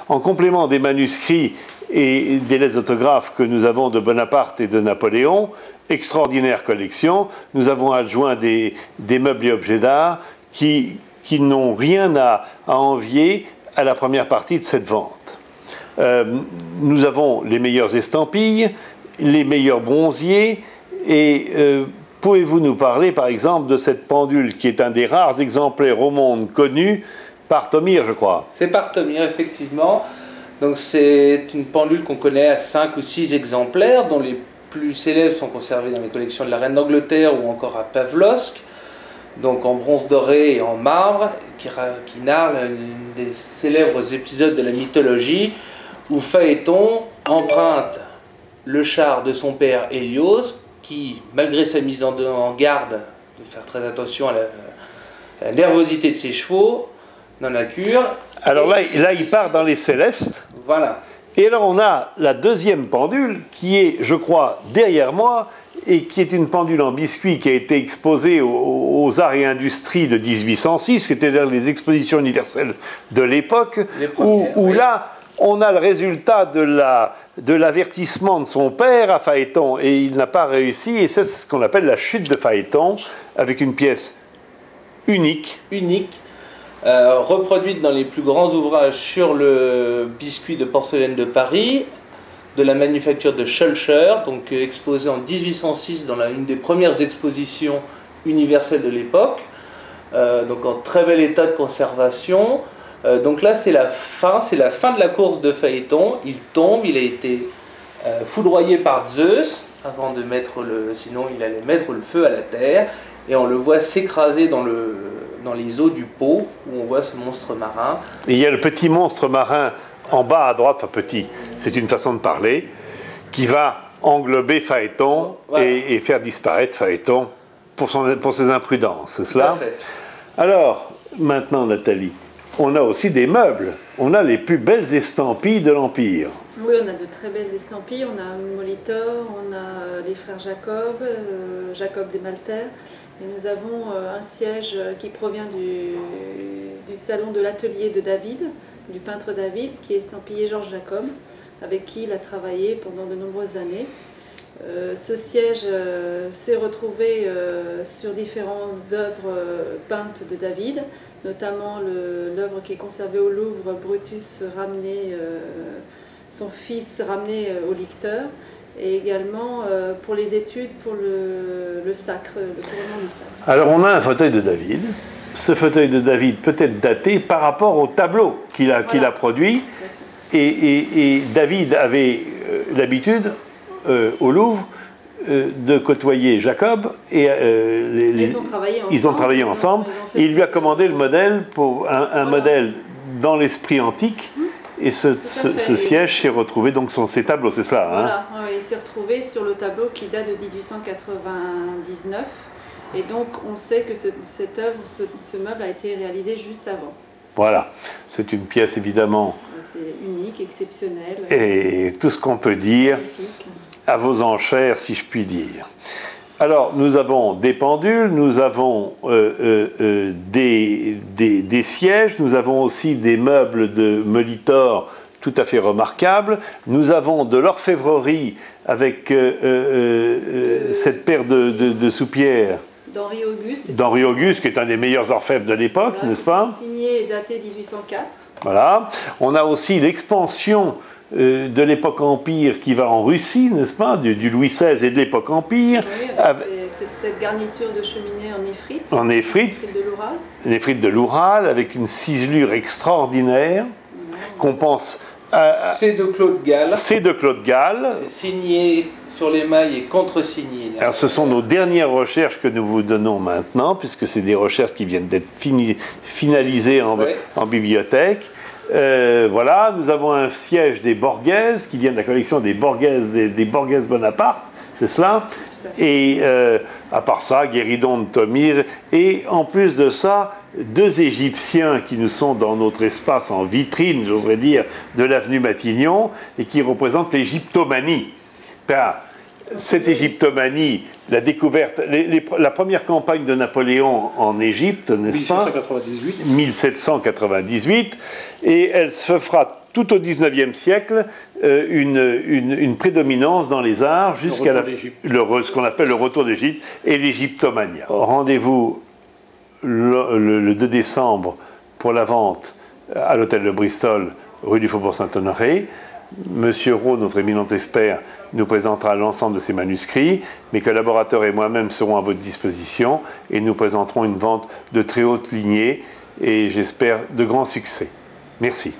En complément des manuscrits et des lettres d'autographes que nous avons de Bonaparte et de Napoléon, extraordinaire collection, nous avons adjoint des meubles et objets d'art qui n'ont rien à envier à la première partie de cette vente. Nous avons les meilleures estampilles, les meilleurs bronziers, et pouvez-vous nous parler par exemple de cette pendule qui est un des rares exemplaires au monde connus par Thomire, je crois. C'est par Thomire, effectivement. Donc c'est une pendule qu'on connaît à 5 ou 6 exemplaires, dont les plus célèbres sont conservés dans les collections de la Reine d'Angleterre ou encore à Pavlovsk, donc en bronze doré et en marbre, qui narre l'un des célèbres épisodes de la mythologie où Phaéton emprunte le char de son père Hélios, qui, malgré sa mise en garde de faire très attention à la nervosité de ses chevaux, n'en a cure. Alors là, il part dans les célestes. Voilà. Et alors on a la deuxième pendule qui est, je crois, derrière moi, et qui est une pendule en biscuit qui a été exposée aux Arts et Industries de 1806, c'est-à-dire les expositions universelles de l'époque, où oui, là, on a le résultat de l'avertissement de son père à Phaéton, et il n'a pas réussi, et c'est ce qu'on appelle la chute de Phaéton, avec une pièce unique. Reproduite dans les plus grands ouvrages sur le biscuit de porcelaine de Paris, de la manufacture de Schulcher, donc exposée en 1806 dans une des premières expositions universelles de l'époque, donc en très bel état de conservation. Donc là c'est la fin de la course de Phaéton. Il tombe, il a été foudroyé par Zeus avant de sinon il allait mettre le feu à la terre, et on le voit s'écraser dans les eaux du Pô, où on voit ce monstre marin. Et il y a le petit monstre marin en bas à droite, enfin petit, c'est une façon de parler, qui va englober Phaéton, voilà, et faire disparaître Phaéton pour ses imprudences, c'est cela? Tout à fait. Alors, maintenant Nathalie, on a aussi des meubles, on a les plus belles estampilles de l'Empire. Oui, on a de très belles estampilles, on a Molitor, on a les frères Jacob, Jacob des Maltaires, et nous avons un siège qui provient du salon de l'atelier de David, du peintre David, qui est estampillé Georges Jacob, avec qui il a travaillé pendant de nombreuses années. Ce siège s'est retrouvé sur différentes œuvres peintes de David, notamment l'œuvre qui est conservée au Louvre, Brutus ramené, son fils ramené au licteur, et également pour les études pour le sacre, le couronnement du sacre. Alors on a un fauteuil de David. Ce fauteuil de David peut être daté par rapport au tableau qu'il a produit. Et David avait l'habitude, au Louvre, de côtoyer Jacob, et ils ont travaillé ensemble. Il lui a commandé le modèle, pour un modèle dans l'esprit antique, et ce siège s'est retrouvé, donc ces tableaux, c'est cela, hein? Voilà, il s'est retrouvé sur le tableau qui date de 1899, et donc on sait que cette œuvre, ce meuble a été réalisé juste avant. Voilà, c'est une pièce évidemment... C'est unique, exceptionnelle. Et tout ce qu'on peut dire, magnifique, à vos enchères, si je puis dire. Alors, nous avons des pendules, nous avons des sièges, nous avons aussi des meubles de Molitor tout à fait remarquables, nous avons de l'orfèvrerie avec cette paire de soupières d'Henri Auguste, qui est un des meilleurs orfèvres de l'époque, voilà, n'est-ce pas? Signé et daté 1804. Voilà. On a aussi l'expansion de l'époque Empire qui va en Russie, n'est-ce pas, du Louis XVI et de l'époque Empire. Oui, avec cette garniture de cheminée en néphrite. En néphrite. Néphrite de l'Oural, avec une ciselure extraordinaire, qu'on pense... C'est de Claude Gall. C'est de Claude Gall. C'est signé sur l'émail et contre-signé. Alors ce sont nos dernières recherches que nous vous donnons maintenant, puisque c'est des recherches qui viennent d'être finalisées en bibliothèque. Voilà, nous avons un siège des Borghese, qui vient de la collection des Borghese Bonaparte, c'est cela. Et à part ça, Guéridon de Thomire, et en plus de ça, deux Égyptiens qui nous sont dans notre espace en vitrine, j'oserais dire, de l'avenue Matignon, et qui représentent l'égyptomanie. Cette égyptomanie, la découverte, la première campagne de Napoléon en Égypte, n'est-ce pas ? 1798, et elle se fera tout au XIXe siècle une prédominance dans les arts jusqu'à ce qu'on appelle le retour d'Égypte et l'égyptomania. Rendez-vous le 2 décembre pour la vente à l'hôtel de Bristol, rue du Faubourg Saint-Honoré. Monsieur Rowe, notre éminent expert, nous présentera l'ensemble de ces manuscrits. Mes collaborateurs et moi-même serons à votre disposition et nous présenterons une vente de très haute lignée et j'espère de grands succès. Merci.